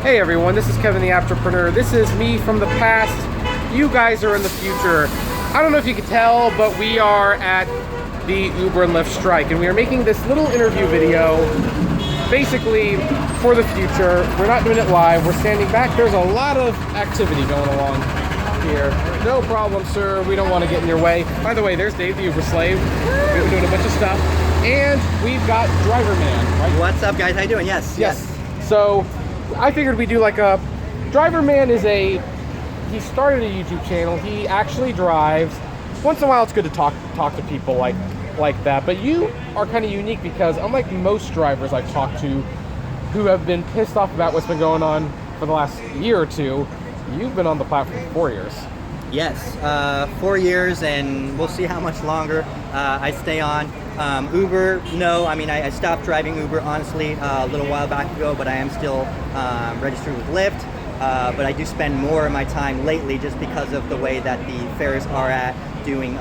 Hey everyone, this is Kevin the Apptrepreneur. This is me from the past. You guys are in the future. I don't know if you can tell, but we are at the Uber and Lyft strike, and we are making this little interview video basically for the future. We're not doing it live. We're standing back. There's a lot of activity going along here. No problem, sir. We don't want to get in your way. By the way, there's Dave the Uber slave. We've been doing a bunch of stuff. And we've got Driver Man, right? What's up, guys? How you doing? Yes. So I figured we'd do like a Driver Man he started a YouTube channel. He actually drives. Once in a while it's good to talk to people like that. But you are kind of unique because unlike most drivers I've talked to who have been pissed off about what's been going on for the last year or two, you've been on the platform for 4 years. Yes, 4 years, and we'll see how much longer I stay on. Uber, no, I mean, I stopped driving Uber, honestly, a little while back ago, but I am still registered with Lyft. But I do spend more of my time lately just because of the way that the fares are at doing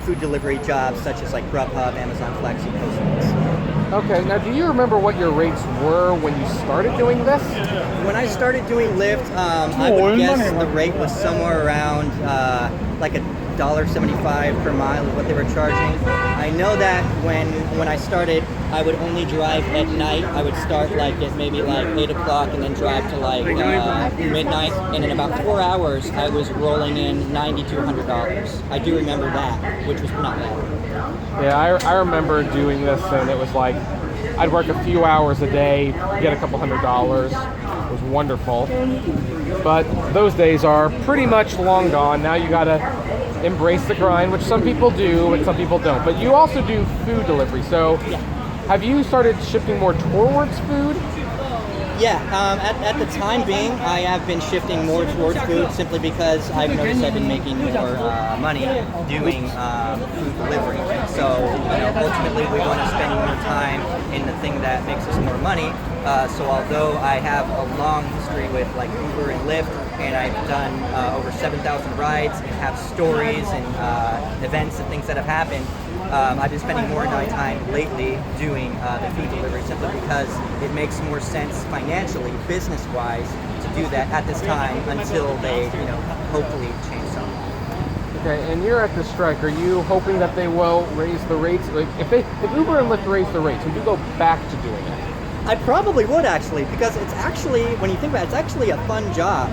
food delivery jobs such as like Grubhub, Amazon Flex, and Postmates. Okay, now do you remember what your rates were when you started doing this? When I started doing Lyft, I would guess the rate was somewhere around like $1.75 per mile is what they were charging. I know that when I started, I would only drive at night. I would start like at maybe like 8 o'clock and then drive to like midnight. And in about 4 hours, I was rolling in $90 to $100. I do remember that, which was not bad. Yeah, I remember doing this, and it was like I'd work a few hours a day, get a couple $100. It was wonderful. But those days are pretty much long gone. Now you gotta embrace the grind, which some people do, but some people don't. But you also do food delivery. So have you started shifting more towards food? Yeah, at the time being, I have been shifting more towards food simply because I've noticed I've been making more money doing food delivery. So, ultimately we want to spend more time in the thing that makes us more money. So although I have a long history with like Uber and Lyft, and I've done over 7,000 rides and have stories and events and things that have happened, I've been spending more of my time lately doing the food delivery simply because it makes more sense financially, business-wise, to do that at this time until they, hopefully change something. Okay, and you're at the strike. Are you hoping that they will raise the rates? Like, if Uber and Lyft raise the rates, would you go back to doing it? I probably would actually, because it's actually, when you think about it, it's actually a fun job.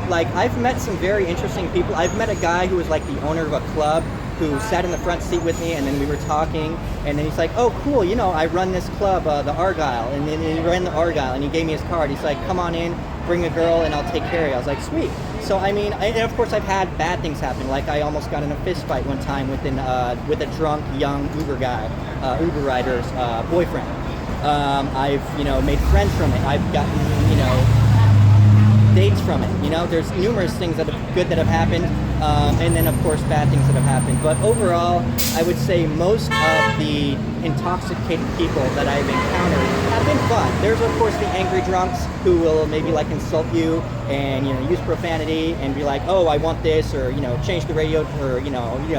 Like, I've met some very interesting people. I've met a guy who was like the owner of a club who sat in the front seat with me, and then we were talking, and then he's like, oh cool, I run this club, the Argyle, and then he ran the Argyle, and he gave me his card. He's like, come on in, bring a girl, and I'll take care of you. I was like, sweet. So I mean, and of course I've had bad things happen, like I almost got in a fist fight one time with a drunk young Uber guy, Uber rider's boyfriend. I've made friends from it. I've gotten dates from it. There's numerous things that have happened, and then of course bad things that have happened. But overall, I would say most of the intoxicated people that I've encountered have been fun. There's of course the angry drunks who will maybe like insult you and use profanity and be like, oh, I want this, or change the radio, or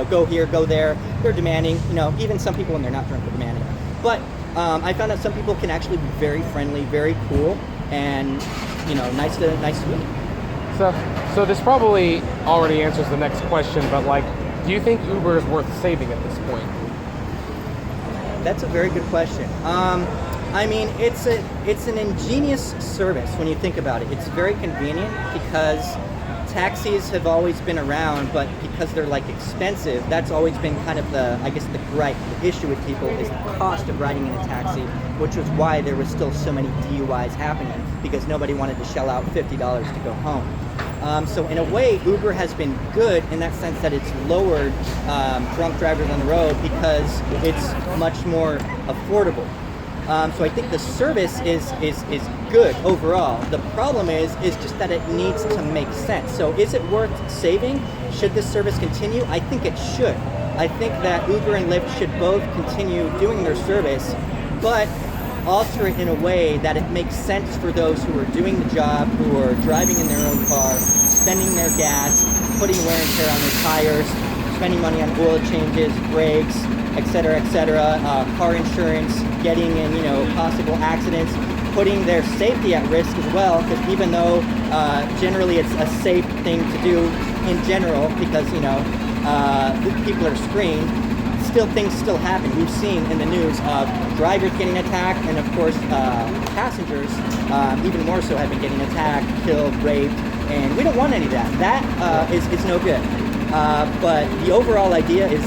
go here, go there. They're demanding. Even some people when they're not drunk are demanding. But I found out some people can actually be very friendly, very cool, and nice to meet. So this probably already answers the next question, but like, do you think Uber is worth saving at this point? That's a very good question. I mean, it's an ingenious service when you think about it. It's very convenient because taxis have always been around, but because they're like expensive, that's always been kind of the gripe, the issue with people is the cost of riding in a taxi, which was why there was still so many DUIs happening, because nobody wanted to shell out $50 to go home. So in a way, Uber has been good in that sense that it's lowered drunk drivers on the road because it's much more affordable. So I think the service is good overall. The problem is just that it needs to make sense. So is it worth saving? Should this service continue? I think it should. I think that Uber and Lyft should both continue doing their service, but alter it in a way that it makes sense for those who are doing the job, who are driving in their own car, spending their gas, putting wear and tear on their tires, spending money on oil changes, brakes, etc., car insurance, getting in, possible accidents. putting their safety at risk as well, because even though generally it's a safe thing to do in general, because people are screened, still things still happen. We've seen in the news drivers getting attacked, and of course passengers even more so have been getting attacked, killed, raped, and we don't want any of that. That is no good. But the overall idea is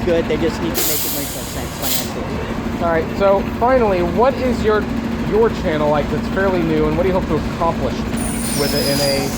good. They just need to make it make some sense financially. All right. So finally, what is your channel like that's fairly new, and what do you hope to accomplish with it in a,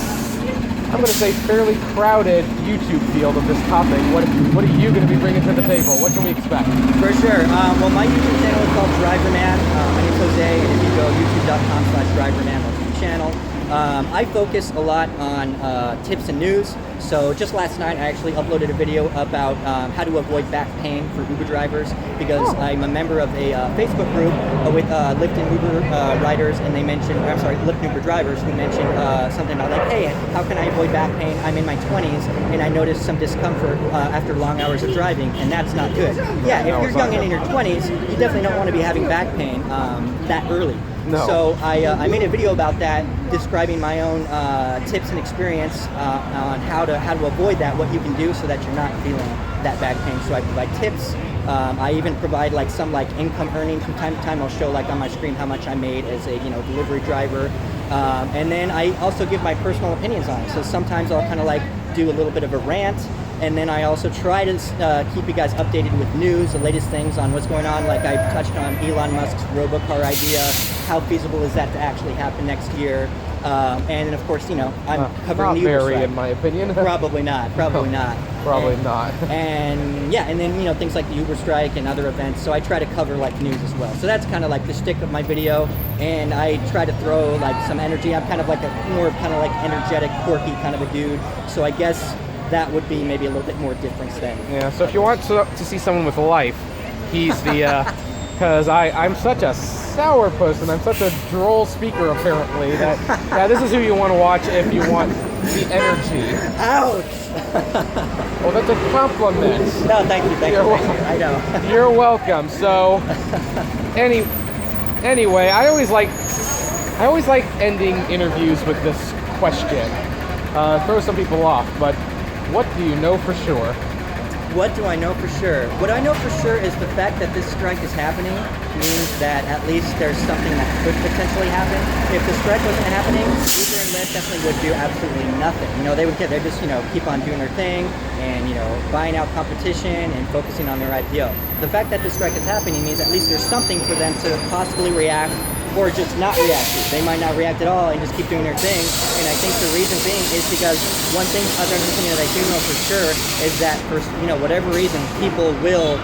I'm going to say, fairly crowded YouTube field of this topic? What are you going to be bringing to the table? What can we expect? For sure. Well, my YouTube channel is called Driverman. My name's Jose, and if you go youtube.com/Driverman, that's the channel. I focus a lot on tips and news. So just last night, I actually uploaded a video about how to avoid back pain for Uber drivers, because I'm a member of a Facebook group with Lyft and Uber riders, and they mentioned, Lyft and Uber drivers, who mentioned something about like, hey, how can I avoid back pain? I'm in my 20s, and I noticed some discomfort after long hours of driving, and that's not good. Yeah, if you're young and in your 20s, you definitely don't want to be having back pain that early. No. So I made a video about that, describing my own tips and experience on how to avoid that, what you can do so that you're not feeling that back pain. So I provide tips. I even provide like some like income earning from time to time. I'll show like on my screen how much I made as a delivery driver, and then I also give my personal opinions on it. So sometimes I'll kind of like do a little bit of a rant. And then I also try to keep you guys updated with news, the latest things on what's going on. Like I touched on Elon Musk's robocar idea. How feasible is that to actually happen next year? And of course, I'm covering the Uber Not very, strike. in my opinion. Probably not. Probably not. Probably not. And yeah, and then things like the Uber strike and other events. So I try to cover like news as well. So that's kind of like the shtick of my video. And I try to throw like some energy. I'm kind of like a more kind of like energetic, quirky kind of a dude. So I guess that would be maybe a little bit more difference then. Yeah, so if you want to see someone with life, he's the, because I'm such a sourpuss and I'm such a droll speaker apparently, that yeah, this is who you want to watch if you want the energy. Ouch! Well, that's a compliment. No, thank you. I know. You're welcome. So, anyway, I always like ending interviews with this question. Throw some people off, but what do you know for sure? What do I know for sure? What I know for sure is the fact that this strike is happening means that at least there's something that could potentially happen. If the strike wasn't happening, Uber and Lyft definitely would do absolutely nothing. They just keep on doing their thing and buying out competition and focusing on their IPO. The fact that the strike is happening means at least there's something for them to possibly react or just not react to. They might not react at all and just keep doing their thing. And I think the reason being is because one thing, other than something that I do know for sure, is that for whatever reason, people will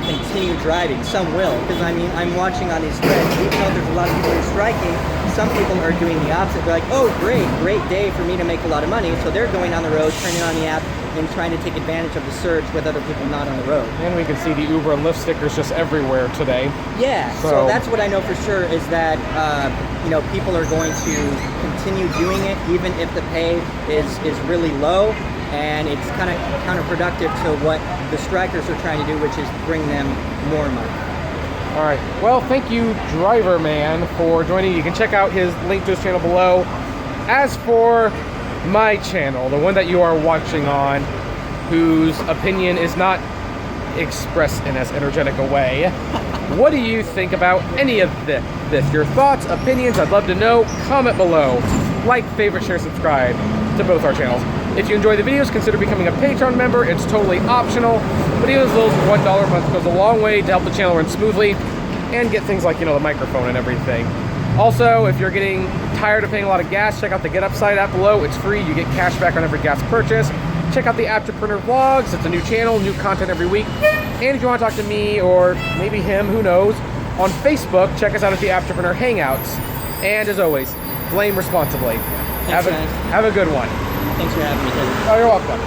continue driving. Some will, because I'm watching on these threads. Even though there's a lot of people who are striking, some people are doing the opposite. They're like, oh, great day for me to make a lot of money. So they're going on the road, turning on the app, and trying to take advantage of the surge with other people not on the road. And we can see the Uber and Lyft stickers just everywhere today. Yeah, so that's what I know for sure is that people are going to continue doing it even if the pay is really low, and it's kind of counterproductive to what the strikers are trying to do, which is bring them more money. All right. Well, thank you, Driver Man, for joining. You can check out his link to his channel below. As for my channel, the one that you are watching on, whose opinion is not expressed in as energetic a way, what do you think about any of this? Your thoughts, opinions, I'd love to know. Comment below. Like, favorite, share, subscribe to both our channels. If you enjoy the videos, consider becoming a Patreon member. It's totally optional, but even as little as $1 a month goes a long way to help the channel run smoothly and get things like, the microphone and everything. Also, if you're getting tired of paying a lot of gas, check out the Get Upside app below. It's free. You get cash back on every gas purchase. Check out the Apptrepreneur vlogs. It's a new channel, new content every week. And if you want to talk to me or maybe him, who knows, on Facebook, check us out at the Apptrepreneur Hangouts. And as always, blame responsibly. Thanks, Have a good one. Thanks for having me, Ted. Oh, you're welcome.